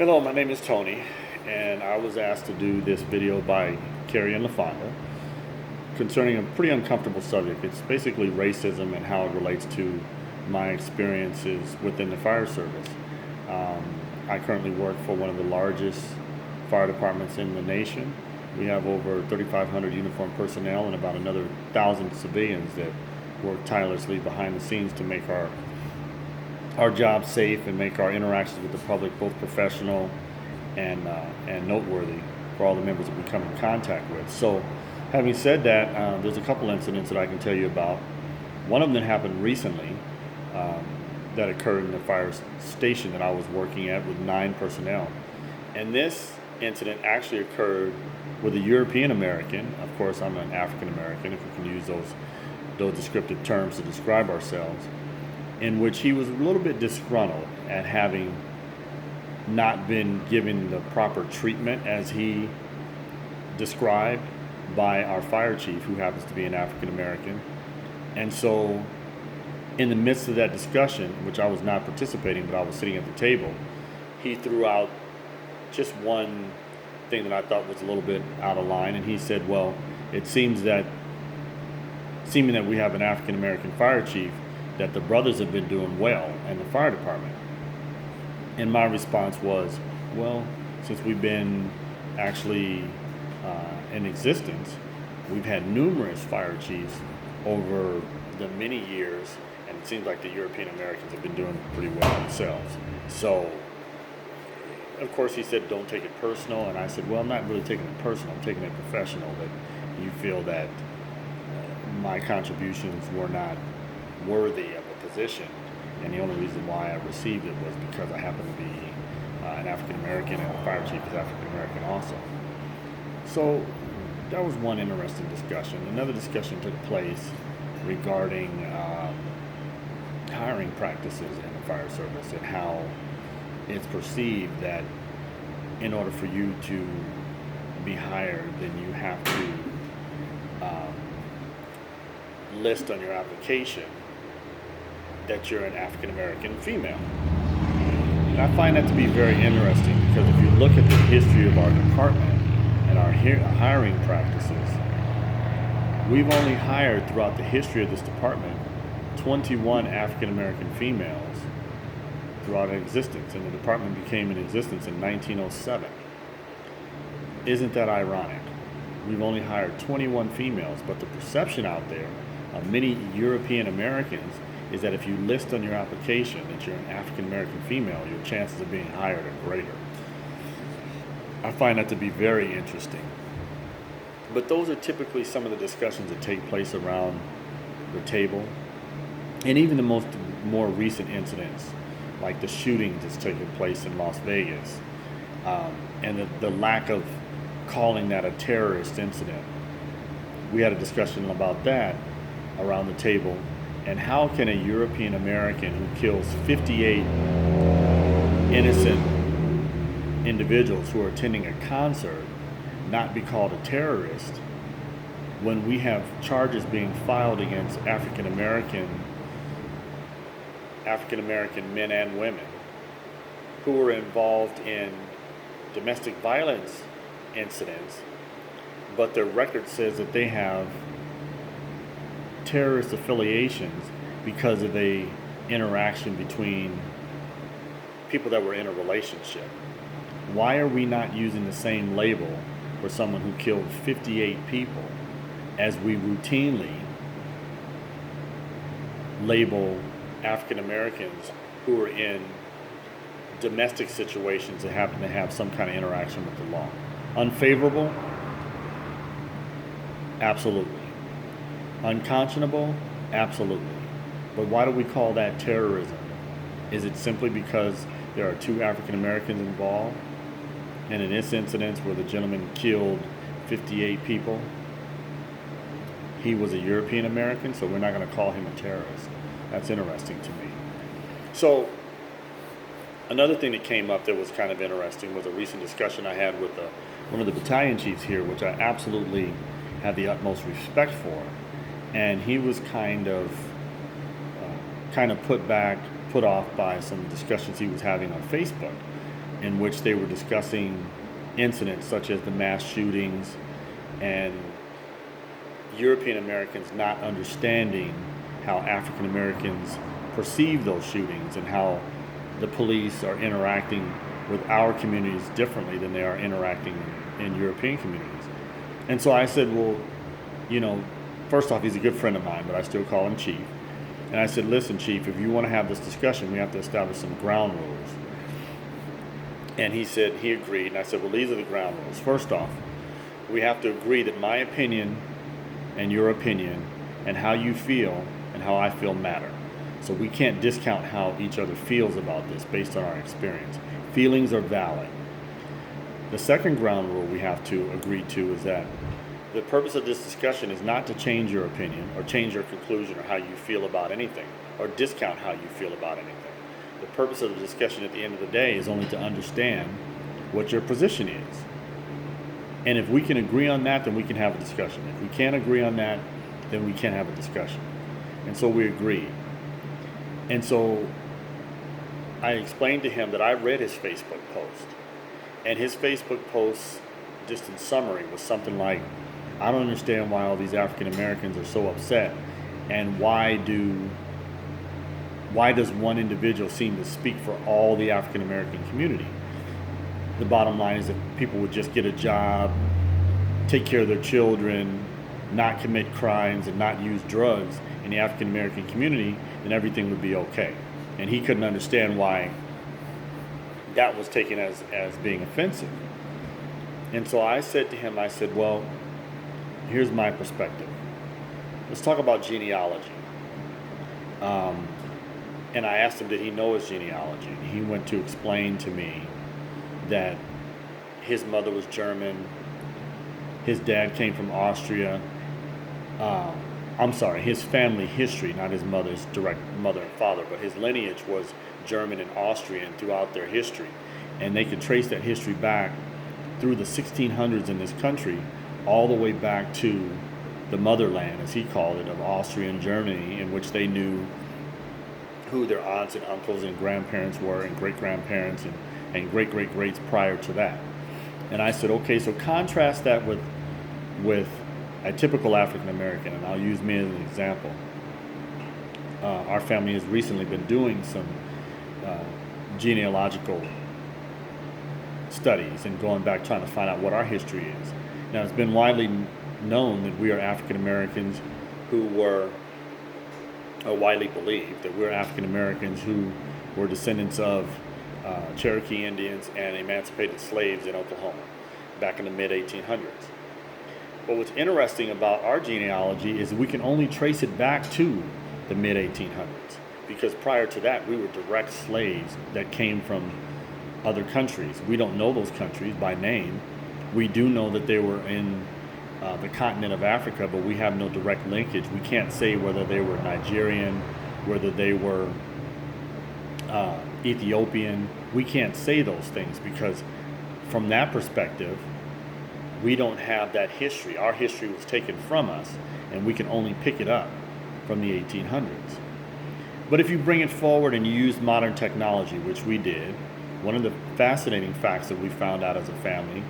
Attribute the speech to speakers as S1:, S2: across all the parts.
S1: Hello, my name is Tony, and I was asked to do this video by Carrie and LaFonda concerning a pretty uncomfortable subject. It's basically racism and how it relates to my experiences within the fire service. Um, I currently work for one of the largest fire departments in the nation. We have over 3,500 uniformed personnel and about another 1,000 civilians that work tirelessly behind the scenes to make our job safe and make our interactions with the public both professional and noteworthy for all the members that we come in contact with. So, having said that, there's a couple incidents that I can tell you about. One of them happened recently um, that occurred in the fire station that I was working at with 9 personnel. And this incident actually occurred with a European American. Of course, I'm an African American, if we can use those descriptive terms to describe ourselves, in which he was a little bit disgruntled at having not been given the proper treatment as he described by our fire chief, who happens to be an African American. And so, in the midst of that discussion, which I was not participating, but I was sitting at the table, he threw out just one thing that I thought was a little bit out of line. And he said, well, it seems that, seeming that we have an African American fire chief, that the brothers have been doing well in the fire department. And my response was, well, since we've been actually in existence, we've had numerous fire chiefs over the many years, and it seems like the European Americans have been doing pretty well themselves. So, of course, he said, don't take it personal. And I said, well, I'm not really taking it personal, I'm taking it professional, that you feel that my contributions were not worthy of a position, and the only reason why I received it was because I happen to be an African American, and the fire chief is African American also. So that was one interesting discussion. Another discussion took place regarding hiring practices in the fire service and how it's perceived that in order for you to be hired, then you have to list on your application that you're an African American female. And I find that to be very interesting because if you look at the history of our department and our hiring practices, we've only hired throughout the history of this department 21 African American females throughout our existence, and the department became in existence in 1907. Isn't that ironic? We've only hired 21 females, but the perception out there of many European Americans is that if you list on your application that you're an African American female, your chances of being hired are greater. I find that to be very interesting. But those are typically some of the discussions that take place around the table. And even the more recent incidents, like the shootings that's taking place in Las Vegas, and the lack of calling that a terrorist incident. We had a discussion about that around the table. And how can a European American who kills 58 innocent individuals who are attending a concert not be called a terrorist when we have charges being filed against African American men and women who were involved in domestic violence incidents, but their record says that they have terrorist affiliations because of a interaction between people that were in a relationship. Why are we not using the same label for someone who killed 58 people as we routinely label African Americans who are in domestic situations that happen to have some kind of interaction with the law? Unfavorable? Absolutely. Unconscionable? Absolutely. But why do we call that terrorism? Is it simply because there are 2 African Americans involved? And in this incident where the gentleman killed 58 people, he was a European American, so we're not going to call him a terrorist. That's interesting to me. So, another thing that came up that was kind of interesting was a recent discussion I had with one of the battalion chiefs here, which I absolutely have the utmost respect for. And he was kind of put off by some discussions he was having on Facebook in which they were discussing incidents such as the mass shootings and European Americans not understanding how African Americans perceive those shootings and how the police are interacting with our communities differently than they are interacting in European communities. And so I said, well, first off, he's a good friend of mine, but I still call him Chief. And I said, listen, Chief, if you want to have this discussion, we have to establish some ground rules. And he said, he agreed. And I said, well, these are the ground rules. First off, we have to agree that my opinion and your opinion and how you feel and how I feel matter. So we can't discount how each other feels about this based on our experience. Feelings are valid. The second ground rule we have to agree to is that the purpose of this discussion is not to change your opinion or change your conclusion or how you feel about anything or discount how you feel about anything. The purpose of the discussion at the end of the day is only to understand what your position is. And if we can agree on that, then we can have a discussion. If we can't agree on that, then we can't have a discussion. And so we agreed. And so I explained to him that I read his Facebook post. And his Facebook post, just in summary, was something like, I don't understand why all these African Americans are so upset, and why does one individual seem to speak for all the African American community? The bottom line is, if people would just get a job, take care of their children, not commit crimes, and not use drugs in the African American community, then everything would be okay. And he couldn't understand why that was taken as being offensive. And so I said to him, I said, well, here's my perspective. Let's talk about genealogy. And I asked him, did he know his genealogy? And he went to explain to me that his mother was German, his dad came from Austria. His family history, not his mother's direct mother and father, but his lineage was German and Austrian throughout their history. And they could trace that history back through the 1600s in this country, all the way back to the motherland, as he called it, of Austrian Germany, in which they knew who their aunts and uncles and grandparents were, and great-grandparents and great-great-greats prior to that. And I said, okay, so contrast that with a typical African American, and I'll use me as an example. Our family has recently been doing some genealogical studies and going back trying to find out what our history is. Now, it's been widely known that we are African Americans who were, or widely believed that we're African Americans who were descendants of Cherokee Indians and emancipated slaves in Oklahoma back in the mid-1800s. But what's interesting about our genealogy is we can only trace it back to the mid-1800s, because prior to that we were direct slaves that came from other countries. We don't know those countries by name. We do know that they were in the continent of Africa, but we have no direct linkage. We can't say whether they were Nigerian, whether they were Ethiopian. We can't say those things because from that perspective, we don't have that history. Our history was taken from us, and we can only pick it up from the 1800s. But if you bring it forward and you use modern technology, which we did, one of the fascinating facts that we found out as a family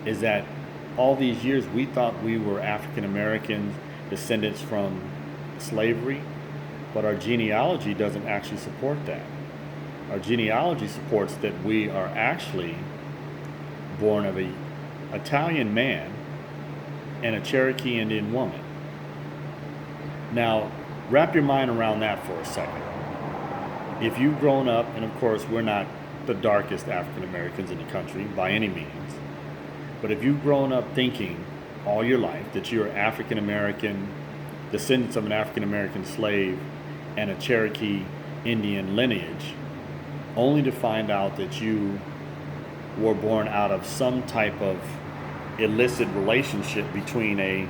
S1: is that all these years we thought we were African Americans, descendants from slavery, but our genealogy doesn't actually support that. Our genealogy supports that we are actually born of an Italian man and a Cherokee Indian woman. Now, wrap your mind around that for a second. If you've grown up, and of course we're not the darkest African Americans in the country by any means, but if you've grown up thinking all your life that you're African American, descendants of an African American slave and a Cherokee Indian lineage, only to find out that you were born out of some type of illicit relationship between a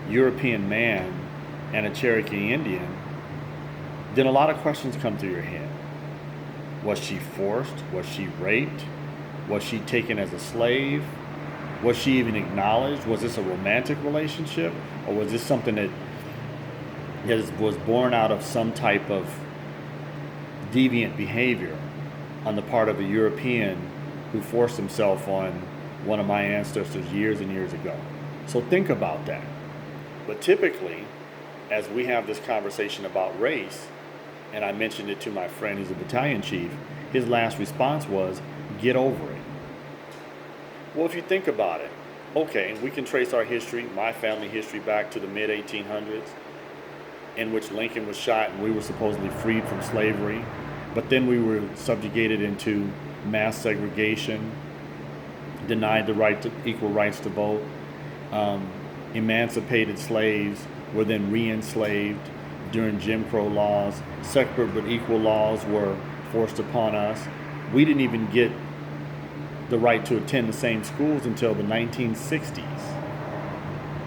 S1: European man and a Cherokee Indian, then a lot of questions come through your head. Was she forced? Was she raped? Was she taken as a slave? Was she even acknowledged? Was this a romantic relationship? Or was this something that was born out of some type of deviant behavior on the part of a European who forced himself on one of my ancestors years and years ago. So think about that. But typically, as we have this conversation about race, and I mentioned it to my friend who's a battalion chief, his last response was, get over it. Well, if you think about it, okay, we can trace our history, my family history, back to the mid 1800s, in which Lincoln was shot and we were supposedly freed from slavery, but then we were subjugated into mass segregation, denied the right to equal rights to vote. Emancipated slaves were then re-enslaved during Jim Crow laws. Separate but equal laws were forced upon us. We didn't even get the right to attend the same schools until the 1960s.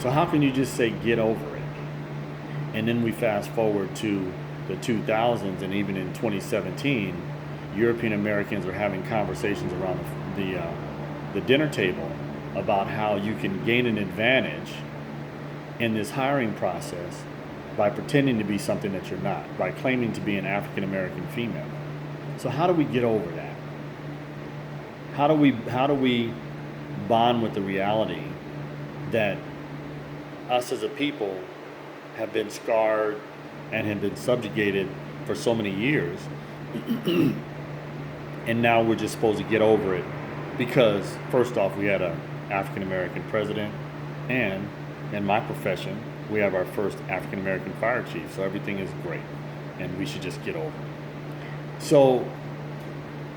S1: So how can you just say get over it? And then we fast forward to the 2000s, and even in 2017, European Americans are having conversations around the dinner table about how you can gain an advantage in this hiring process by pretending to be something that you're not, by claiming to be an African American female. So how do we get over that? How do we bond with the reality that us as a people have been scarred and have been subjugated for so many years, and now we're just supposed to get over it because, first off, we had an African American president, and in my profession, we have our first African American fire chief, so everything is great, and we should just get over it. So,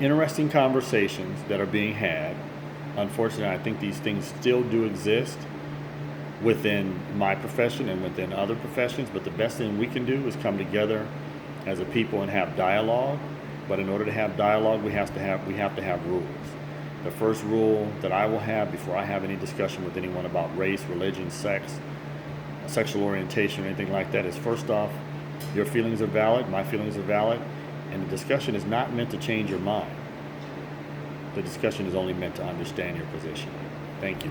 S1: interesting conversations that are being had. Unfortunately, I think these things still do exist within my profession and within other professions, but the best thing we can do is come together as a people and have dialogue. But in order to have dialogue, we have to have rules. The first rule that I will have before I have any discussion with anyone about race, religion, sex, sexual orientation, or anything like that is, first off, your feelings are valid, my feelings are valid, and the discussion is not meant to change your mind. The discussion is only meant to understand your position. Thank you.